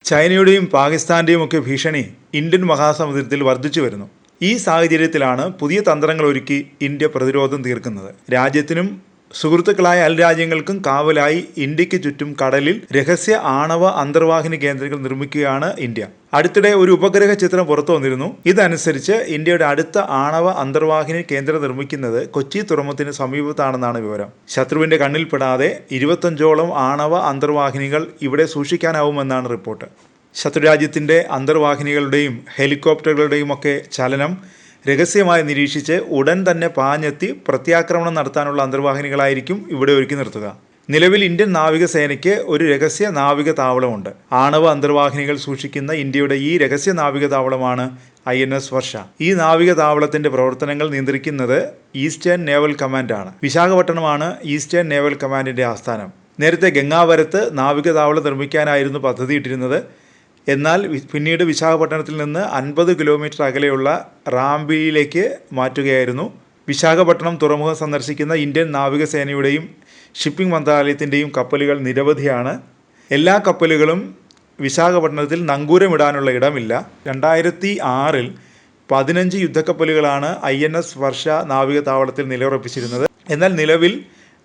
ചൈനയുടെയും പാകിസ്ഥാന്റെയും ഒക്കെ ഭീഷണി ഇന്ത്യൻ മഹാസമുദ്രത്തിൽ വർദ്ധിച്ചു വരുന്നു. ഈ സാഹചര്യത്തിലാണ് പുതിയ തന്ത്രങ്ങൾ ഒരുക്കി ഇന്ത്യ പ്രതിരോധം തീർക്കുന്നത്. രാജ്യത്തിനും സുഹൃത്തുക്കളായ അയൽരാജ്യങ്ങൾക്കും കാവലായി ഇന്ത്യക്ക് ചുറ്റും കടലിൽ രഹസ്യ ആണവ അന്തർവാഹിനി കേന്ദ്രങ്ങൾ നിർമ്മിക്കുകയാണ് ഇന്ത്യ. അടുത്തിടെ ഒരു ഉപഗ്രഹ ചിത്രം പുറത്തു വന്നിരുന്നു. ഇതനുസരിച്ച് ഇന്ത്യയുടെ അടുത്ത ആണവ അന്തർവാഹിനി കേന്ദ്രം നിർമ്മിക്കുന്നത് കൊച്ചി തുറമുഖത്തിന് സമീപത്താണെന്നാണ് വിവരം. ശത്രുവിന്റെ കണ്ണിൽപ്പെടാതെ 25ഓളം ആണവ അന്തർവാഹിനികൾ ഇവിടെ സൂക്ഷിക്കാനാവുമെന്നാണ് റിപ്പോർട്ട്. ശത്രുരാജ്യത്തിന്റെ അന്തർവാഹിനികളുടെയും ഹെലികോപ്റ്ററുകളുടെയും ഒക്കെ ചലനം രഹസ്യമായി നിരീക്ഷിച്ച് ഉടൻ തന്നെ പാഞ്ഞെത്തി പ്രത്യാക്രമണം നടത്താനുള്ള അന്തർവാഹിനികളായിരിക്കും ഇവിടെ ഒരുക്കി നിർത്തുക. നിലവിൽ ഇന്ത്യൻ നാവികസേനയ്ക്ക് ഒരു രഹസ്യ നാവിക താവളമുണ്ട്. ആണവ അന്തർവാഹിനികൾ സൂക്ഷിക്കുന്ന ഇന്ത്യയുടെ ഈ രഹസ്യ നാവിക താവളമാണ് INS വർഷ. ഈ നാവിക താവളത്തിന്റെ പ്രവർത്തനങ്ങൾ നിയന്ത്രിക്കുന്നത് ഈസ്റ്റേൺ നേവൽ കമാൻഡാണ്. വിശാഖപട്ടണമാണ് ഈസ്റ്റേൺ നേവൽ കമാൻഡിന്റെ ആസ്ഥാനം. നേരത്തെ ഗംഗാവരത്ത് നാവിക താവളം നിർമ്മിക്കാനായിരുന്നു പദ്ധതിയിട്ടിരുന്നത്. എന്നാൽ പിന്നീട് വിശാഖപട്ടണത്തിൽ നിന്ന് 50 കിലോമീറ്റർ അകലെയുള്ള റാംബിയിലേക്ക് മാറ്റുകയായിരുന്നു. വിശാഖപട്ടണം തുറമുഖം സന്ദർശിക്കുന്ന ഇന്ത്യൻ നാവികസേനയുടെയും ഷിപ്പിംഗ് മന്ത്രാലയത്തിൻ്റെയും കപ്പലുകൾ നിരവധിയാണ്. എല്ലാ കപ്പലുകളും വിശാഖപട്ടണത്തിൽ നങ്കൂരമിടാനുള്ള ഇടമില്ല. 2006-ൽ 15 യുദ്ധക്കപ്പലുകളാണ് INS വർഷ നാവിക താവളത്തിൽ നിലയുറപ്പിച്ചിരുന്നത്. എന്നാൽ നിലവിൽ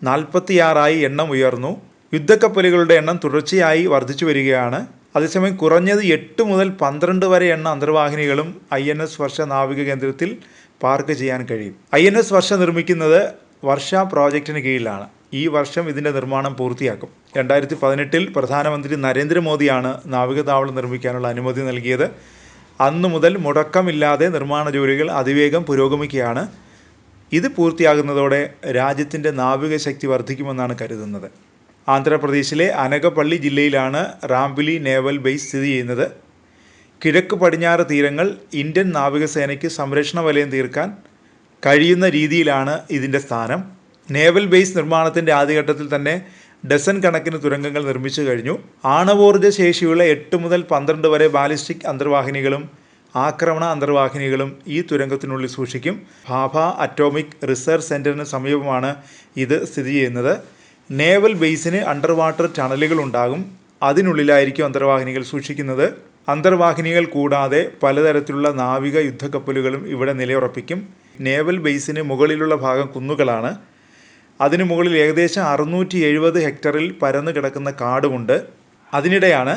46ആയി എണ്ണം ഉയർന്നു. യുദ്ധക്കപ്പലുകളുടെ എണ്ണം തുടർച്ചയായി വർദ്ധിച്ചു വരികയാണ്. അതേസമയം കുറഞ്ഞത് 8 മുതൽ 12 വരെ എണ്ണ അന്തർവാഹിനികളും INS വർഷ നാവിക കേന്ദ്രത്തിൽ പാർക്ക് ചെയ്യാൻ കഴിയും. INS വർഷ നിർമ്മിക്കുന്നത് വർഷ പ്രോജക്റ്റിന് കീഴിലാണ്. ഈ വർഷം ഇതിൻ്റെ നിർമ്മാണം പൂർത്തിയാക്കും. 2018-ൽ പ്രധാനമന്ത്രി നരേന്ദ്രമോദിയാണ് നാവികതാവളം നിർമ്മിക്കാനുള്ള അനുമതി നൽകിയത്. അന്നു മുതൽ മുടക്കമില്ലാതെ നിർമ്മാണ ജോലികൾ അതിവേഗം പുരോഗമിക്കുകയാണ്. ഇത് പൂർത്തിയാകുന്നതോടെ രാജ്യത്തിൻ്റെ നാവിക ശക്തി വർദ്ധിക്കുമെന്നാണ് കരുതുന്നത്. ആന്ധ്രാപ്രദേശിലെ അനകപ്പള്ളി ജില്ലയിലാണ് റാംബിലി നേവൽ ബേസ് സ്ഥിതി ചെയ്യുന്നത്. കിഴക്ക് പടിഞ്ഞാറ് തീരങ്ങൾ ഇന്ത്യൻ നാവികസേനയ്ക്ക് സംരക്ഷണ വലയം തീർക്കാൻ കഴിയുന്ന രീതിയിലാണ് ഇതിൻ്റെ സ്ഥാനം. നേവൽ ബേസ് നിർമ്മാണത്തിൻ്റെ ആദ്യഘട്ടത്തിൽ തന്നെ ഡസൻ കണക്കിന് തുരങ്കങ്ങൾ നിർമ്മിച്ചു കഴിഞ്ഞു. ആണവോർജ്ജ ശേഷിയുള്ള 8 മുതൽ 12 വരെ ബാലിസ്റ്റിക് അന്തർവാഹിനികളും ആക്രമണ അന്തർവാഹിനികളും ഈ തുരങ്കത്തിനുള്ളിൽ സൂക്ഷിക്കും. ഭാഭ അറ്റോമിക് റിസർച്ച് സെൻറ്ററിന് സമീപമാണ് ഇത് സ്ഥിതി ചെയ്യുന്നത്. നേവൽ ബേസിന് അണ്ടർ വാട്ടർ ടണലുകൾ ഉണ്ടാകും. അതിനുള്ളിലായിരിക്കും അന്തർവാഹിനികൾ സൂക്ഷിക്കുന്നത്. അന്തർവാഹിനികൾ കൂടാതെ പലതരത്തിലുള്ള നാവിക യുദ്ധക്കപ്പലുകളും ഇവിടെ നിലയുറപ്പിക്കും. നേവൽ ബേസിന് മുകളിലുള്ള ഭാഗം കുന്നുകളാണ്. അതിനു മുകളിൽ ഏകദേശം 670 ഹെക്ടറിൽ പരന്നു കിടക്കുന്ന കാടുമുണ്ട്. അതിനിടെയാണ്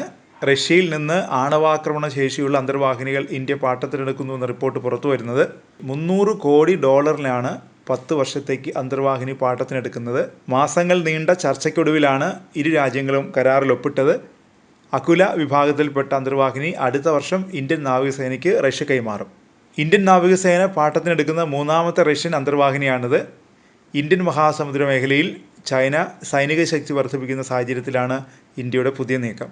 റഷ്യയിൽ നിന്ന് ആണവാക്രമണ ശേഷിയുള്ള അന്തർവാഹിനികൾ ഇന്ത്യ പാട്ടത്തിനെടുക്കുന്നുവെന്ന റിപ്പോർട്ട് പുറത്തു വരുന്നത്. $300 കോടി 10 വർഷത്തേക്ക് അന്തർവാഹിനി പാട്ടത്തിനെടുക്കുന്നത്. മാസങ്ങൾ നീണ്ട ചർച്ചയ്ക്കൊടുവിലാണ് ഇരു രാജ്യങ്ങളും കരാറിൽ ഒപ്പിട്ടത്. അകുല വിഭാഗത്തിൽപ്പെട്ട അന്തർവാഹിനി അടുത്ത വർഷം ഇന്ത്യൻ നാവികസേനയ്ക്ക് റഷ്യ കൈമാറും. ഇന്ത്യൻ നാവികസേന പാട്ടത്തിനെടുക്കുന്ന 3ാമത്തെ റഷ്യൻ അന്തർവാഹിനിയാണിത്. ഇന്ത്യൻ മഹാസമുദ്ര മേഖലയിൽ ചൈന സൈനിക ശക്തി വർദ്ധിപ്പിക്കുന്ന സാഹചര്യത്തിലാണ് ഇന്ത്യയുടെ പുതിയ നീക്കം.